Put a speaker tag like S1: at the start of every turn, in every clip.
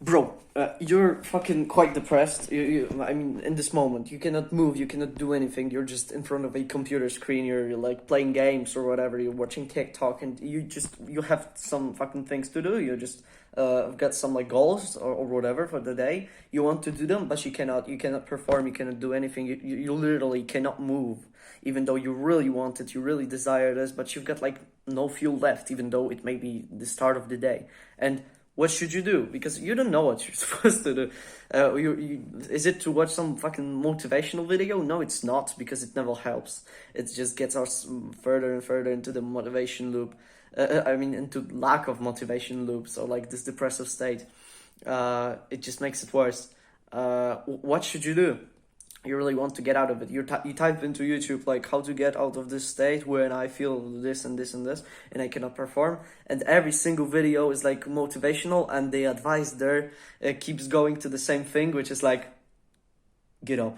S1: Bro, you're fucking quite depressed. I mean, in this moment, you cannot move, you cannot do anything. You're just in front of a computer screen. You're like playing games or whatever. You're watching TikTok, and you have some fucking things to do. You just got some like goals or whatever for the day. You want to do them, but you cannot. You cannot perform. You cannot do anything. You literally cannot move, even though you really want it. You really desire this, but you've got like no fuel left, even though it may be the start of the day. And what should you do? Because you don't know what you're supposed to do. Is it to watch some fucking motivational video? No, it's not, because it never helps. It just gets us further and further into the motivation loop. Into lack of motivation loop. So like this depressive state, it just makes it worse. What should you do? You really want to get out of it. You type into YouTube like how to get out of this state when I feel this and this and this and I cannot perform, and every single video is like motivational, and the advice there keeps going to the same thing, which is like get up.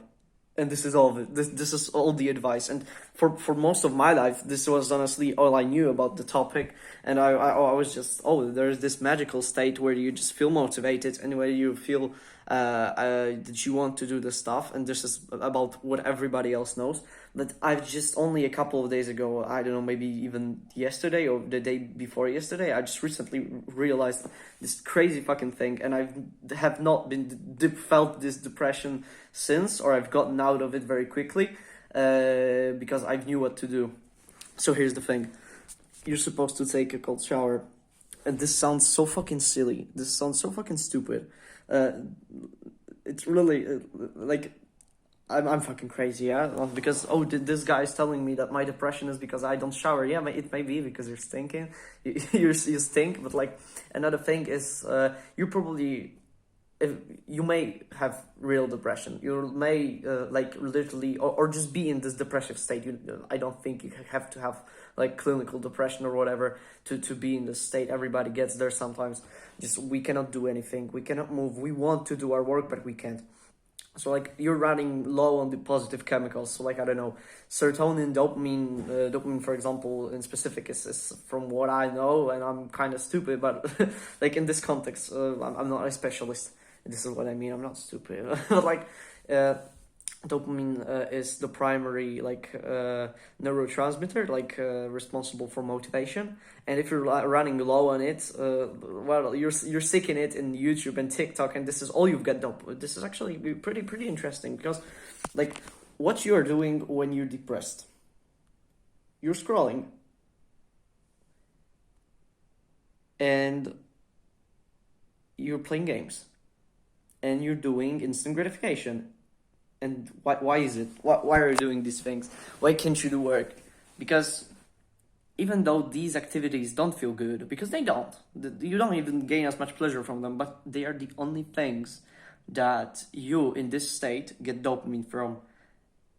S1: And this is all of it. This is all the advice. And for most of my life, this was honestly all I knew about the topic. And I was just, there's this magical state where you just feel motivated and where you feel that you want to do the stuff. And this is about what everybody else knows. But I've just only a couple of days ago, I don't know, maybe even yesterday or the day before yesterday, I just recently realized this crazy fucking thing. And I have not felt this depression since, or I've gotten out of it very quickly because I knew what to do. So here's the thing. You're supposed to take a cold shower. And this sounds so fucking silly. This sounds so fucking stupid. It's really like I'm fucking crazy, yeah? Because, this guy is telling me that my depression is because I don't shower. Yeah, it may be because you're stinking. You stink, but like another thing is you probably... you may have real depression. You may like literally, or just be in this depressive state. I don't think you have to have like clinical depression or whatever to be in this state. Everybody gets there sometimes. Just we cannot do anything. We cannot move. We want to do our work, but we can't. So like you're running low on the positive chemicals. So like, I don't know, serotonin, dopamine, for example, in specific is from what I know, and I'm kind of stupid, but like in this context, I'm not a specialist. This is what I mean. I'm not stupid. Like, dopamine is the primary neurotransmitter, responsible for motivation. And if you're running low on it, you're seeking it in YouTube and TikTok, and this is all you've got. This is actually pretty interesting, because, like, what you are doing when you're depressed, you're scrolling, and you're playing games, and you're doing instant gratification. And why is it? Why are you doing these things? Why can't you do work? Because even though these activities don't feel good, because they don't, you don't even gain as much pleasure from them, but they are the only things that you, in this state, get dopamine from.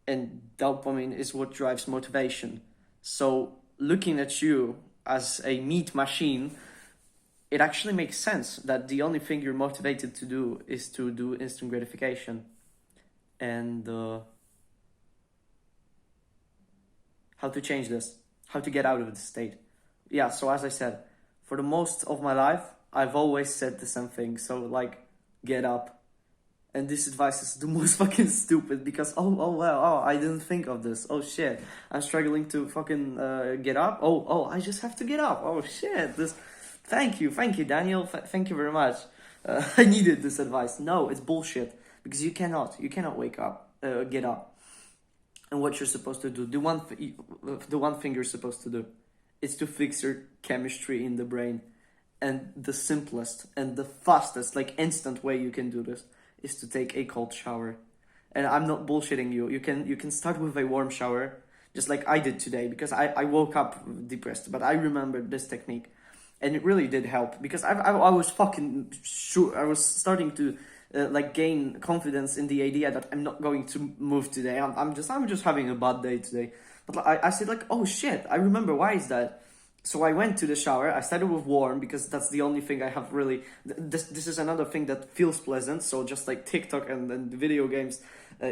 S1: And dopamine is what drives motivation. So looking at you as a meat machine, it actually makes sense that the only thing you're motivated to do is to do instant gratification. And how to change this, how to get out of this state. Yeah, so as I said, for the most of my life, I've always said the same thing. So like, get up. And this advice is the most fucking stupid, because I didn't think of this. Oh shit, I'm struggling to fucking get up. I just have to get up. Oh shit, thank you Daniel, thank you very much. I needed this advice. No, it's bullshit. Because you cannot wake up, get up. And what you're supposed to do, the one thing you're supposed to do is to fix your chemistry in the brain. And the simplest and the fastest, like instant way you can do this is to take a cold shower. And I'm not bullshitting you. You can start with a warm shower, just like I did today, because I woke up depressed, but I remembered this technique. And it really did help, because I was fucking sure, I was starting to gain confidence in the idea that I'm not going to move today. I'm just having a bad day today. But I said like, oh shit, I remember, why is that? So I went to the shower. I started with warm, because that's the only thing I have really. This is another thing that feels pleasant. So just like TikTok and video games,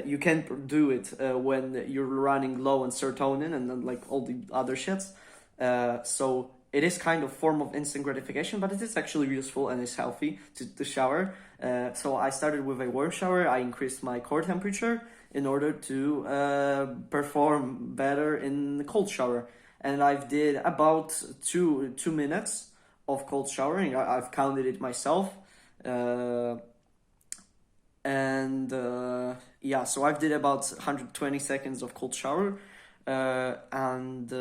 S1: you can do it when you're running low on serotonin and then like all the other shits. So it is kind of form of instant gratification, but it is actually useful and is healthy to shower. So I started with a warm shower. I increased my core temperature in order to perform better in the cold shower. And I've did about two minutes of cold showering. I've counted it myself. Yeah, so I've did about 120 seconds of cold shower. And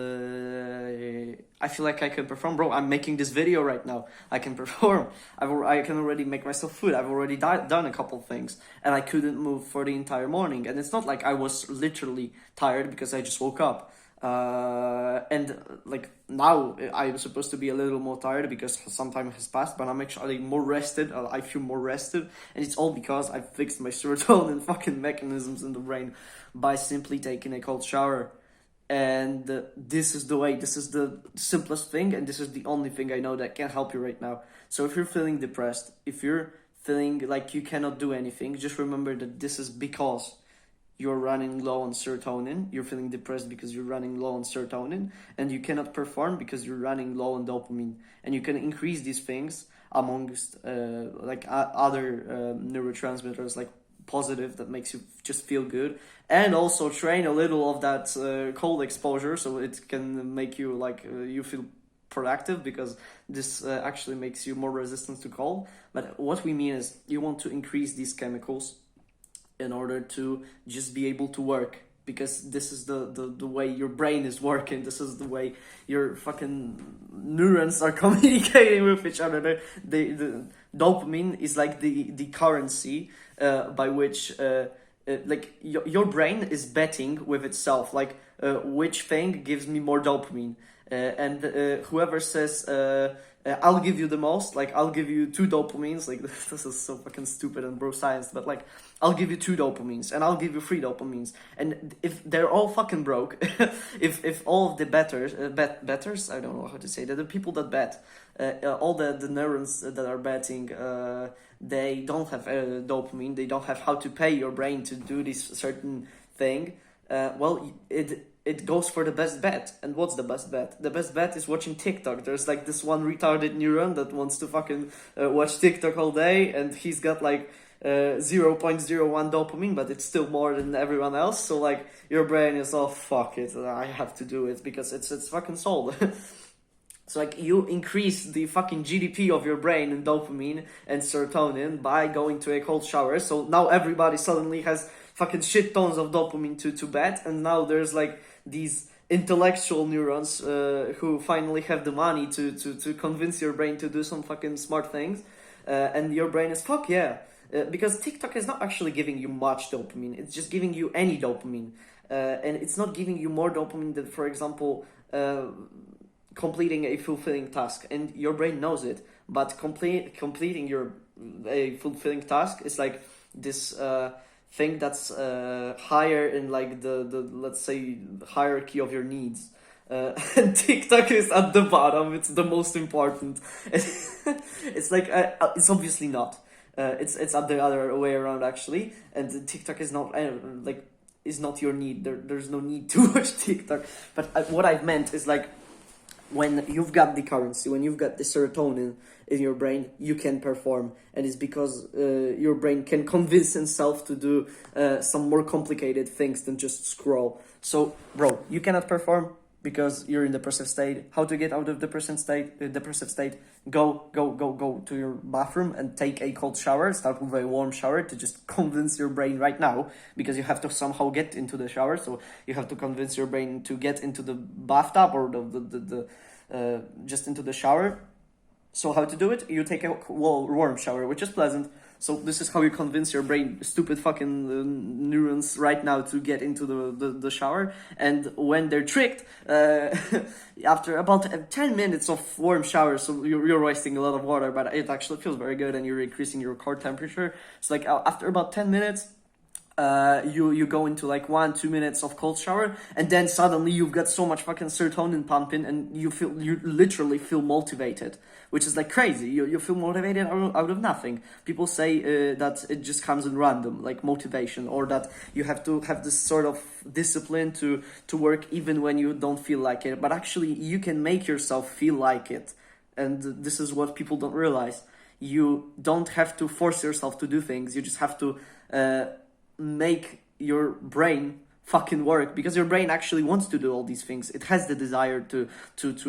S1: I feel like I can perform, bro. I'm making this video right now. I can perform. I can already make myself food. I've already done a couple things, and I couldn't move for the entire morning. And it's not like I was literally tired because I just woke up. And like now I'm supposed to be a little more tired because some time has passed, but I'm actually more rested. I feel more rested, and it's all because I fixed my serotonin fucking mechanisms in the brain by simply taking a cold shower. And this is the way, this is the simplest thing, and this is the only thing I know that can help you right now. So if you're feeling depressed, if you're feeling like you cannot do anything, just remember that this is because you're running low on serotonin. You're feeling depressed because you're running low on serotonin, and you cannot perform because you're running low on dopamine. And you can increase these things amongst other neurotransmitters like positive that makes you just feel good, and also train a little of that cold exposure, so it can make you you feel productive, because this actually makes you more resistant to cold. But what we mean is you want to increase these chemicals in order to just be able to work, because this is the way your brain is working. This is the way your fucking neurons are communicating with each other. The dopamine is like the currency by which your brain is betting with itself, which thing gives me more dopamine, and whoever says I'll give you the most, I'll give you 2 dopamines, this is so fucking stupid and bro science, but I'll give you 2 dopamines and I'll give you 3 dopamines, and if they're all fucking broke, if all of the betters, I don't know how to say that, the people that bet, all the neurons that are betting, they don't have dopamine, they don't have how to pay your brain to do this certain thing, it goes for the best bet. And what's the best bet? The best bet is watching TikTok. There's this one retarded neuron that wants to fucking watch TikTok all day, and he's got 0.01 dopamine, but it's still more than everyone else. So your brain is, oh fuck it, I have to do it because it's fucking sold. So you increase the fucking GDP of your brain in dopamine and serotonin by going to a cold shower. So now everybody suddenly has fucking shit tons of dopamine to bet, and now there's these intellectual neurons who finally have the money to convince your brain to do some fucking smart things, and your brain is fuck yeah, because TikTok is not actually giving you much dopamine, it's just giving you any dopamine, and it's not giving you more dopamine than, for example, completing a fulfilling task, and your brain knows it, but completing a fulfilling task is this thing that's higher in the let's say hierarchy of your needs, and TikTok is at the bottom. It's the most important. It's it's obviously not. It's at the other way around actually, and TikTok is not is not your need. There's no need to watch TikTok. But what I've meant is when you've got the currency, when you've got the serotonin in your brain, you can perform. And it's because your brain can convince itself to do some more complicated things than just scroll. So, bro, you cannot perform because you're in depressive state. How to get out of depressive state? Go to your bathroom and take a cold shower. Start with a warm shower to just convince your brain right now, because you have to somehow get into the shower. So you have to convince your brain to get into the bathtub or just into the shower. So how to do it? You take a warm shower, which is pleasant. So this is how you convince your brain, stupid fucking neurons right now, to get into the shower. And when they're tricked, after about 10 minutes of warm shower, so you're wasting a lot of water, but it actually feels very good, and you're increasing your core temperature. So after about 10 minutes, you go into like 1-2 minutes of cold shower, and then suddenly you've got so much fucking serotonin pumping, and you literally feel motivated, which is like crazy. You feel motivated out of nothing. People say that it just comes in random, like motivation, or that you have to have this sort of discipline to work even when you don't feel like it. But actually, you can make yourself feel like it, and this is what people don't realize. You don't have to force yourself to do things. You just have to make your brain fucking work, because your brain actually wants to do all these things. It has the desire to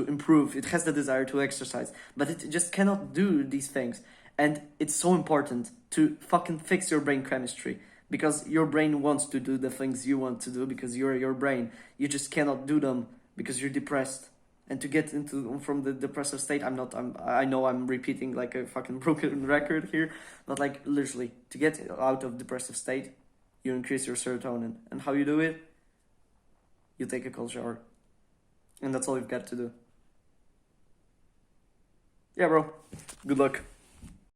S1: improve. It has the desire to exercise, but it just cannot do these things. And it's so important to fucking fix your brain chemistry, because your brain wants to do the things you want to do, because you're your brain. You just cannot do them because you're depressed. And to get from the depressive state, I know I'm repeating like a fucking broken record here, but like literally, to get out of depressive state, you increase your serotonin. And how you do it? You take a cold shower. And that's all you've got to do. Yeah, bro. Good luck.